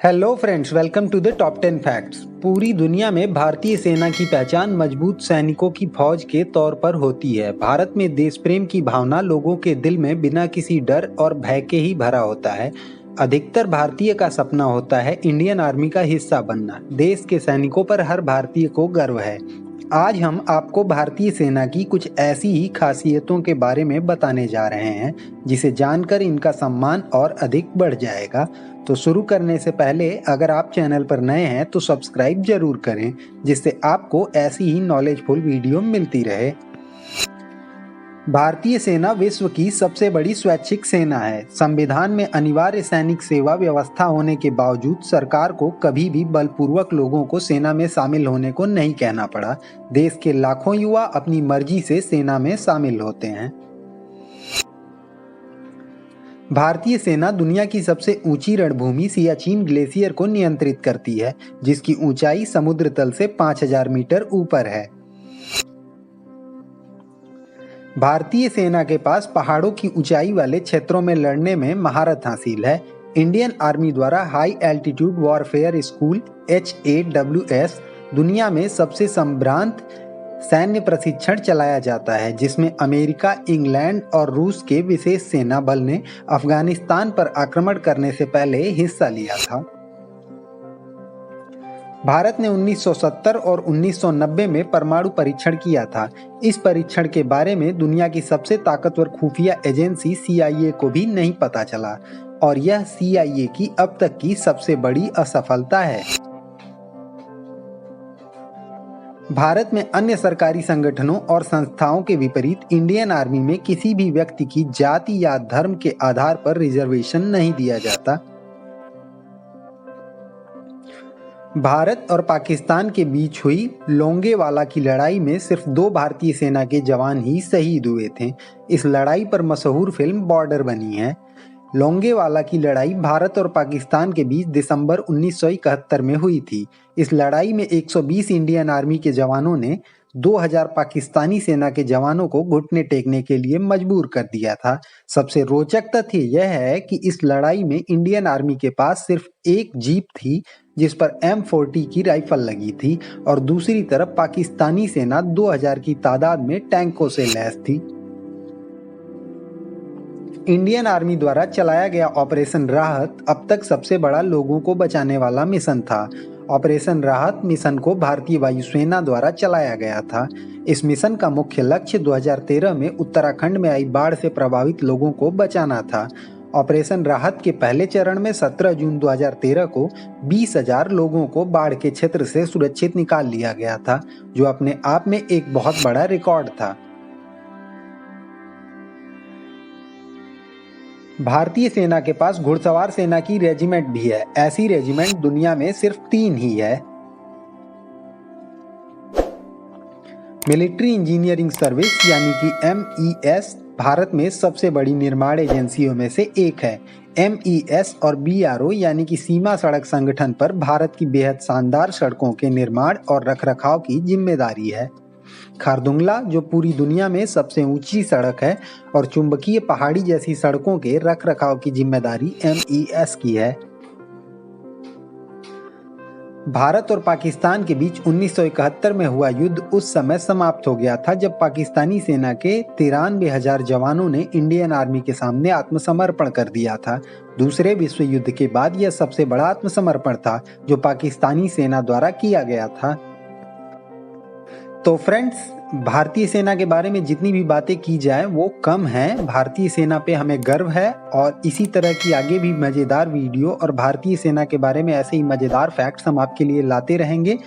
Hello friends, welcome to the top 10 facts. पूरी दुनिया में भारतीय सेना की पहचान मजबूत सैनिकों की फौज के तौर पर होती है। भारत में देश प्रेम की भावना लोगों के दिल में बिना किसी डर और भय के ही भरा होता है। अधिकतर भारतीय का सपना होता है इंडियन आर्मी का हिस्सा बनना। देश के सैनिकों पर हर भारतीय को गर्व है। आज हम आपको भारतीय सेना की कुछ ऐसी ही खासियतों के बारे में बताने जा रहे हैं जिसे जानकर इनका सम्मान और अधिक बढ़ जाएगा। तो शुरू करने से पहले अगर आप चैनल पर नए हैं तो सब्सक्राइब जरूर करें, जिससे आपको ऐसी ही नॉलेजफुल वीडियो मिलती रहे। भारतीय सेना विश्व की सबसे बड़ी स्वैच्छिक सेना है। संविधान में अनिवार्य सैनिक सेवा व्यवस्था होने के बावजूद सरकार को कभी भी बलपूर्वक लोगों को सेना में शामिल होने को नहीं कहना पड़ा। देश के लाखों युवा अपनी मर्जी से सेना में शामिल होते हैं। भारतीय सेना दुनिया की सबसे ऊंची रणभूमि सियाचिन ग्लेशियर को नियंत्रित करती है, जिसकी ऊंचाई समुद्र तल से 5000 मीटर ऊपर है। भारतीय सेना के पास पहाड़ों की ऊंचाई वाले क्षेत्रों में लड़ने में महारत हासिल है। इंडियन आर्मी द्वारा high altitude warfare school HAWS दुनिया में सबसे संभ्रांत सैन्य प्रशिक्षण चलाया जाता है, जिसमें अमेरिका, इंग्लैंड और रूस के विशेष सेना बल ने अफगानिस्तान पर आक्रमण करने से पहले हिस्सा लिया था। भारत ने 1970 और 1990 में परमाणु परीक्षण किया था। इस परीक्षण के बारे में दुनिया की सबसे ताकतवर खुफिया एजेंसी CIA को भी नहीं पता चला, और यह CIA की अब तक की सबसे बड़ी असफलता है। भारत में अन्य सरकारी संगठनों और संस्थाओं के विपरीत इंडियन आर्मी में किसी भी व्यक्ति की जाति या धर्म के आधार पर रिजर्वेशन नहीं दिया जाता। भारत और पाकिस्तान के बीच हुई लोंगेवाला की लड़ाई में सिर्फ 2 भारतीय सेना के जवान ही शहीद हुए थे। इस लड़ाई पर मशहूर फिल्म बॉर्डर बनी है। लोंगेवाला की लड़ाई भारत और पाकिस्तान के बीच दिसंबर 1971 में हुई थी। इस लड़ाई में 120 इंडियन आर्मी के जवानों ने 2000 पाकिस्तानी सेना के जवानों को घुटने टेकने के लिए मजबूर कर दिया था। सबसे रोचक तथ्य यह है कि इस लड़ाई में इंडियन आर्मी के पास सिर्फ एक जीप थी जिस पर M40 की राइफल लगी थी, और दूसरी तरफ पाकिस्तानी सेना 2000 की तादाद में टैंकों से लैस थी। इंडियन आर्मी द्वारा चलाया गया ऑपरेशन राहत अब तक सबसे बड़ा लोगों को बचाने वाला मिशन था। ऑपरेशन राहत मिशन को भारतीय वायुसेना द्वारा चलाया गया था। इस मिशन का मुख्य लक्ष्य 2013 में उत्तराखंड में आई बाढ़ से प्रभावित लोगों को बचाना था। ऑपरेशन राहत के पहले चरण में 17 जून 2013 को 20,000 लोगों को बाढ़ के क्षेत्र से सुरक्षित निकाल लिया गया था, जो अपने आप में एक बहुत बड़ा रिकॉर्ड था। भारतीय सेना के पास घुड़सवार सेना की रेजिमेंट भी है। ऐसी रेजिमेंट दुनिया में सिर्फ 3 ही है। मिलिट्री इंजीनियरिंग सर्विस यानी कि MES भारत में सबसे बड़ी निर्माण एजेंसियों में से एक है। MES और BRO यानी कि सीमा सड़क संगठन पर भारत की बेहद शानदार सड़कों के निर्माण और रखरखाव की जिम्मेदारी है। खारदुंगला, जो पूरी दुनिया में सबसे ऊंची सड़क है, और चुंबकीय पहाड़ी जैसी सड़कों के रखरखाव की जिम्मेदारी MES की है। भारत और पाकिस्तान के बीच 1971 में हुआ युद्ध उस समय समाप्त हो गया था जब पाकिस्तानी सेना के 93,000 जवानों ने इंडियन आर्मी के सामने आत्मसमर्पण कर दिया था। दूसरे विश्व युद्ध के बाद यह सबसे बड़ा आत्मसमर्पण था जो पाकिस्तानी सेना द्वारा किया गया था। तो फ्रेंड्स, भारतीय सेना के बारे में जितनी भी बातें की जाए वो कम है। भारतीय सेना पे हमें गर्व है, और इसी तरह की आगे भी मज़ेदार वीडियो और भारतीय सेना के बारे में ऐसे ही मज़ेदार फैक्ट्स हम आपके लिए लाते रहेंगे।